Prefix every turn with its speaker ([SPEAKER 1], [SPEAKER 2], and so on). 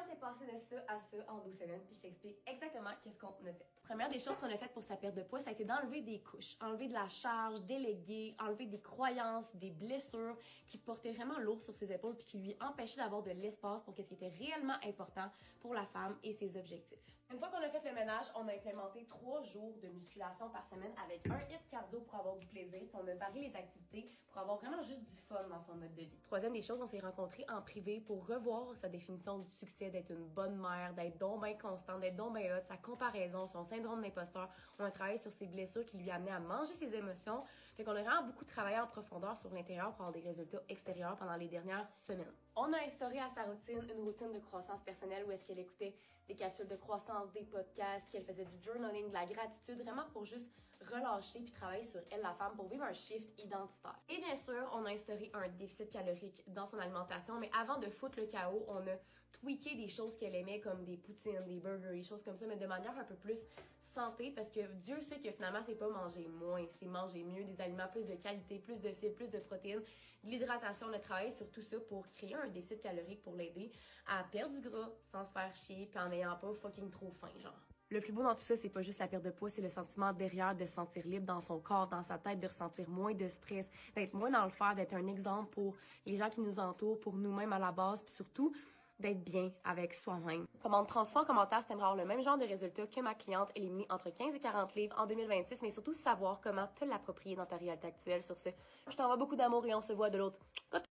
[SPEAKER 1] Marianne t'es passée de ça à ça en 12 semaines, puis je t'explique exactement qu'est-ce qu'on a fait. Première des choses qu'on a faites pour sa perte de poids, ça a été d'enlever des couches, enlever de la charge, déléguer, enlever des croyances, des blessures qui portaient vraiment lourd sur ses épaules puis qui lui empêchaient d'avoir de l'espace pour ce qui était réellement important pour la femme et ses objectifs. Une fois qu'on a fait le ménage, on a implémenté 3 jours de musculation par semaine avec un hit cardio pour avoir du plaisir, puis on a varié les activités pour avoir vraiment juste du fun dans son mode de vie. Troisième des choses, on s'est rencontrés en privé pour revoir sa définition du succès, d'être une bonne mère, d'être donc bien constante, d'être donc bien hot, sa comparaison, son syndrome d'imposteur. On a travaillé sur ses blessures qui lui amenaient à manger ses émotions. Fait qu'on a vraiment beaucoup travaillé en profondeur sur l'intérieur pour avoir des résultats extérieurs pendant les dernières semaines. On a instauré à sa routine une routine de croissance personnelle où est-ce qu'elle écoutait des capsules de croissance, des podcasts, qu'elle faisait du journaling, de la gratitude, vraiment pour juste relâcher puis travailler sur elle, la femme, pour vivre un shift identitaire. Et bien sûr, on a instauré un déficit calorique dans son alimentation, mais avant de foutre le chaos, on a tweaké des choses qu'elle aimait comme des poutines, des burgers, des choses comme ça, mais de manière un peu plus santé, parce que Dieu sait que finalement, c'est pas manger moins, c'est manger mieux, des aliments plus de qualité, plus de fibres, plus de protéines, de l'hydratation. On a travaillé sur tout ça pour créer un déficit calorique pour l'aider à perdre du gras sans se faire chier puis en n'ayant pas fucking trop faim, genre. Le plus beau dans tout ça, c'est pas juste la perte de poids, c'est le sentiment derrière de se sentir libre dans son corps, dans sa tête, de ressentir moins de stress, d'être moins dans le faire, d'être un exemple pour les gens qui nous entourent, pour nous-mêmes à la base, puis surtout d'être bien avec soi-même. Commande transfert en commentaire si t'aimerais avoir le même genre de résultats que ma cliente éliminée entre 15 et 40 livres en 2026, mais surtout savoir comment te l'approprier dans ta réalité actuelle. Sur ce, je t'envoie beaucoup d'amour et on se voit de l'autre côté.